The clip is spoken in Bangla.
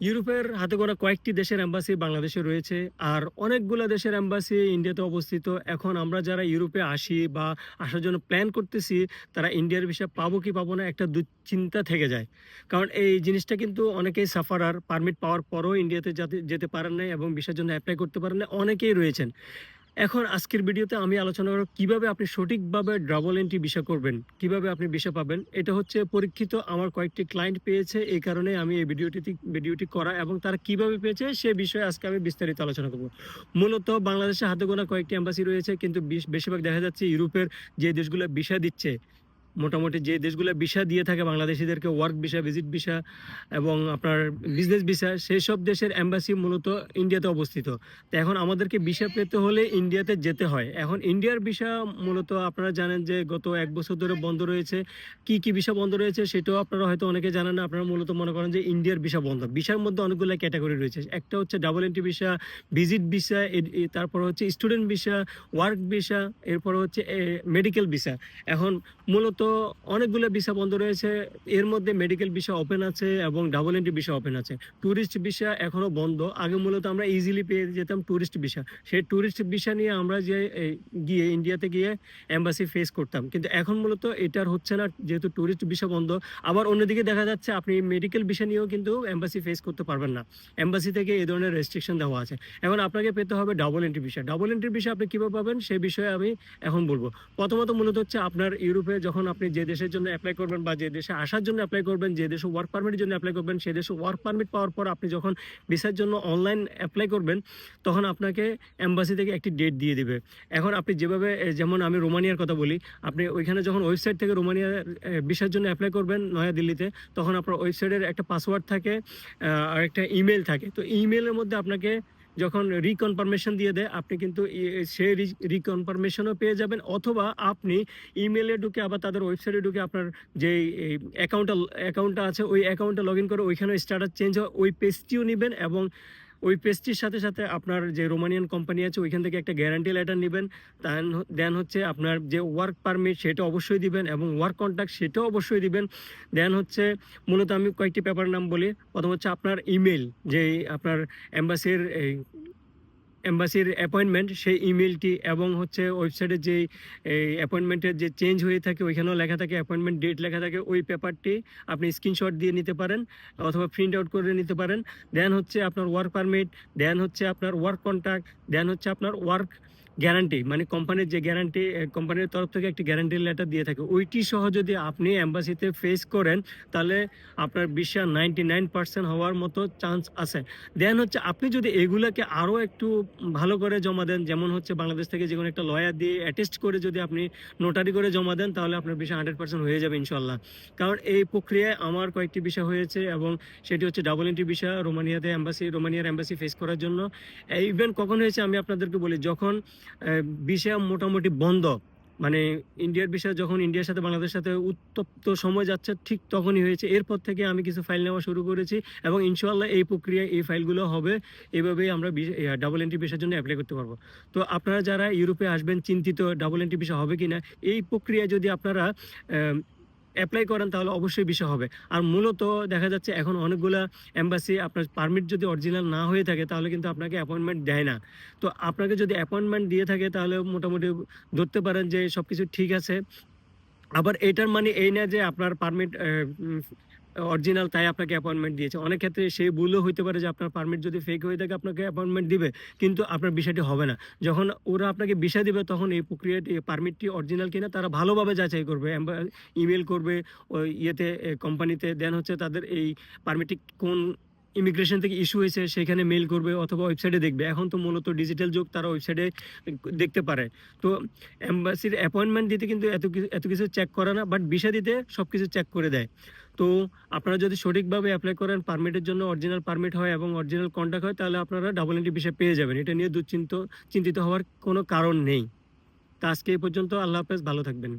ইউরোপের হাতে গোনা কয়েকটি দেশের এম্বাসি বাংলাদেশে রয়েছে। আর অনেকগুলা দেশের এম্বাসি ইন্ডিয়াতে অবস্থিত। এখন আমরা যারা ইউরোপে আসি বা আসার জন্য প্ল্যান করতেছি, তারা ইন্ডিয়ার ভিসা পাবো কি পাবো না একটা দুশ্চিন্তা থেকে যায়। কারণ এই জিনিসটা কিন্তু অনেকেই সাফারার, পারমিট পাওয়ার পরও ইন্ডিয়াতে যেতে পারেন নাই এবং ভিসার জন্য এপ্লাই করতে পারেন নাই, অনেকেই রয়েছেন। এখন আজকের ভিডিওতে আমি আলোচনা করব কিভাবে আপনি সঠিকভাবে ডাবল এন্ট্রি ভিসা করবেন, কিভাবে আপনি ভিসা পাবেন। এটা হচ্ছে পরীক্ষিত, আমার কয়েকটি ক্লায়েন্ট পেয়েছে, এই কারণে আমি এই ভিডিওটি করা, এবং তারা কিভাবে পেয়েছে সে বিষয়ে আজকে আমি বিস্তারিত আলোচনা করব। মূলত বাংলাদেশে হাতে গোনা কয়েকটি এম্বাসি রয়েছে, কিন্তু বেশিরভাগ দেখা যাচ্ছে ইউরোপের যে দেশগুলো ভিসা দিচ্ছে, মোটামুটি যে দেশগুলো ভিসা দিয়ে থাকে বাংলাদেশিদেরকে, ওয়ার্ক ভিসা, ভিজিট ভিসা এবং আপনার বিজনেস ভিসা, সেই সব দেশের এম্বাসি মূলত ইন্ডিয়াতে অবস্থিত। তো এখন আমাদেরকে ভিসা পেতে হলে ইন্ডিয়াতে যেতে হয়। এখন ইন্ডিয়ার ভিসা মূলত আপনারা জানেন যে গত 1 বছর ধরে বন্ধ রয়েছে। কি কি ভিসা বন্ধ রয়েছে সেটাও আপনারা হয়তো অনেকে জানেন না। আপনারা মূলত মনে করেন যে ইন্ডিয়ার ভিসা বন্ধ। ভিসার মধ্যে অনেকগুলো ক্যাটাগরি রয়েছে। একটা হচ্ছে double entry visa, visit visa, তারপর হচ্ছে স্টুডেন্ট ভিসা, ওয়ার্ক ভিসা, এরপর হচ্ছে মেডিকেল ভিসা। এখন মূলত অনেকগুলো ভিসা বন্ধ রয়েছে। এর মধ্যে মেডিকেল ভিসা ওপেন আছে এবং ডাবল এন্ট্রি ভিসা ওপেন আছে। ট্যুরিস্ট ভিসা এখনো বন্ধ। আগে মূলত আমরা ইজিলি পেয়ে যেতাম ট্যুরিস্ট ভিসা। সেই ট্যুরিস্ট ভিসা নিয়ে আমরা যে গিয়ে ইন্ডিয়াতে গিয়ে এম্বাসি ফেস করতাম, কিন্তু এখন মূলত এটার হচ্ছে না, যেহেতু ট্যুরিস্ট ভিসা বন্ধ। আবার অন্যদিকে দেখা যাচ্ছে আপনি মেডিকেল ভিসা নিয়েও কিন্তু এম্বাসি ফেস করতে পারবেন না। এম্বাসি থেকে এই ধরনের রেস্ট্রিকশন দেওয়া আছে। এখন আপনাকে পেতে হবে double entry visa. Double entry visa আপনি কীভাবে পাবেন সেই বিষয়ে আমি এখন বলবো। প্রথমত মূলত হচ্ছে আপনার ইউরোপে যখন আপনি যে দেশের জন্য অ্যাপ্লাই করবেন বা যে দেশে আসার জন্য অ্যাপ্লাই করবেন, যে দেশে ওয়ার্ক পারমিটের জন্য অ্যাপ্লাই করবেন, সেই দেশে ওয়ার্ক পারমিট পাওয়ার পর আপনি যখন ভিসার জন্য অনলাইন অ্যাপ্লাই করবেন, তখন আপনাকে এম্বাসি থেকে একটি ডেট দিয়ে দিবে। এখন আপনি যেভাবে, যেমন আমি রোমানিয়ার কথা বলি, আপনি ওইখানে যখন ওয়েবসাইট থেকে রোমানিয়ার ভিসার জন্য অ্যাপ্লাই করবেন নয়া দিল্লিতে, তখন আপনার ওয়েবসাইটের একটা পাসওয়ার্ড থাকে আর একটা ইমেল থাকে। তো ইমেলের মধ্যে আপনাকে যখন রিকনফার্মেশন দিয়ে দেয়, আপনি কিন্তু সেই রিকনফার্মেশনও পেয়ে যাবেন, অথবা আপনি ইমেলে ঢুকে আবার তাদের ওয়েবসাইটে ঢুকে আপনার যে অ্যাকাউন্টটা আছে ওই অ্যাকাউন্টে লগ ইন করে ওইখানে স্ট্যাটাস চেঞ্জ হয়, ওই পেজটিও নেবেন। এবং ওই পেজটির সাথে সাথে আপনার যে রোমানিয়ান কোম্পানি আছে ওইখান থেকে একটা গ্যারান্টি লেটার নেবেন। দেন হচ্ছে আপনার যে ওয়ার্ক পারমিট সেটা অবশ্যই দিবেন, এবং ওয়ার্ক কন্ট্রাক্ট সেটাও অবশ্যই দিবেন। দেন হচ্ছে মূলত আমি কয়েকটি পেপারের নাম বলি। প্রথম হচ্ছে আপনার ইমেল, যে আপনার এম্বাসির অ্যাপয়েন্টমেন্ট, সেই ইমেলটি, এবং হচ্ছে ওয়েবসাইটের যে অ্যাপয়েন্টমেন্টের যে চেঞ্জ হয়ে থাকে ওইখানেও লেখা থাকে, অ্যাপয়েন্টমেন্ট ডেট লেখা থাকে, ওই পেপারটি আপনি স্ক্রিনশট দিয়ে নিতে পারেন অথবা প্রিন্ট আউট করে নিতে পারেন। দেন হচ্ছে আপনার ওয়ার্ক পারমিট, দেন হচ্ছে আপনার ওয়ার্ক কন্ট্রাক্ট, দেন হচ্ছে আপনার ওয়ার্ক গ্যারান্টি, মানে কোম্পানির যে গ্যারান্টি, কোম্পানির তরফ থেকে একটি গ্যারান্টি লেটার দিয়ে থাকে, ওইটি সহ যদি আপনি এম্বাসিতে ফেস করেন, তাহলে আপনার ভিসা 99% হওয়ার মতো চান্স আছে। দেন হচ্ছে আপনি যদি এগুলাকে আরও একটু ভালো করে জমা দেন, যেমন হচ্ছে বাংলাদেশ থেকে যে কোনো একটা লয়ার দিয়ে অ্যাটেস্ট করে যদি আপনি নোটারি করে জমা দেন, তাহলে আপনার ভিসা 100% হয়ে যাবে ইনশাল্লাহ। কারণ এই প্রক্রিয়ায় আমার কয়েকটি ভিসা হয়েছে, এবং সেটি হচ্ছে ডাবল এন্ট্রি ভিসা রোমানিয়ার এম্বাসি ফেস করার জন্য। ইভেন কখন হয়েছে আমি আপনাদেরকে বলি, যখন ভিসা মোটামুটি বন্ধ, মানে ইন্ডিয়ার ভিসা যখন ইন্ডিয়ার সাথে বাংলাদেশের সাথে উত্তপ্ত সময় যাচ্ছে, ঠিক তখনই হয়েছে। এরপর থেকে আমি কিছু ফাইল নেওয়া শুরু করেছি, এবং ইনশাআল্লাহ এই প্রক্রিয়ায় এই ফাইলগুলো হবে। এভাবেই আমরা ডাবল এন্ট্রি ভিসার জন্য অ্যাপ্লাই করতে পারবো। তো আপনারা যারা ইউরোপে আসবেন চিন্তিত ডাবল এন্ট্রি ভিসা হবে কিনা, এই প্রক্রিয়ায় যদি আপনারা অ্যাপ্লাই করেন তাহলে অবশ্যই ভিসা হবে। আর মূলত দেখা যাচ্ছে এখন অনেকগুলা এম্বাসি আপনার পারমিট যদি অরিজিনাল না হয়ে থাকে, তাহলে কিন্তু আপনাকে অ্যাপয়েন্টমেন্ট দেয় না। তো আপনাকে যদি অ্যাপয়েন্টমেন্ট দিয়ে থাকে, তাহলে মোটামুটি ধরতে পারেন যে সব কিছু ঠিক আছে। আবার এটার মানে এই না যে আপনার পারমিট অরিজিনাল তাই আপনাকে অ্যাপয়েন্টমেন্ট দিয়েছে। অনেক ক্ষেত্রে সেই ভুলও হইতে পারে যে আপনার পারমিট যদি ফেক হয়ে থাকে আপনাকে অ্যাপয়েন্টমেন্ট দিবে, কিন্তু আপনার বিষয়টি হবে না। যখন ওরা আপনাকে ভিসা দিবে, তখন এই প্রক্রিয়াটি, পারমিটটি অরিজিনাল কিনা তারা ভালোভাবে যাচাই করবে, ইমেল করবে ওই ইয়েতে, কোম্পানিতে। দেন হচ্ছে তাদের এই পারমিটটি কোন ইমিগ্রেশন থেকে ইস্যু হয়েছে সেখানে মেল করবে, অথবা ওয়েবসাইটে দেখবে। এখন তো মূলত ডিজিটাল যুগ, তারা ওয়েবসাইটে দেখতে পারে। তো এম্বাসির অ্যাপয়েন্টমেন্ট দিতে কিন্তু এত কিছু চেক করে না, বাট ভিসা দিতে সব কিছু চেক করে দেয়। তো আপনারা যদি সঠিকভাবে অ্যাপ্লাই করেন, পারমিটের জন্য অরিজিনাল পারমিট হয় এবং অরিজিনাল কন্ট্যাক্ট হয়, তাহলে আপনারা ডাবল এন্ট্রি ভিসা পেয়ে যাবেন। এটা নিয়ে চিন্তিত হওয়ার কোনো কারণ নেই। তো আজকে এই পর্যন্ত। আল্লাহ হাফেজ, ভালো থাকবেন।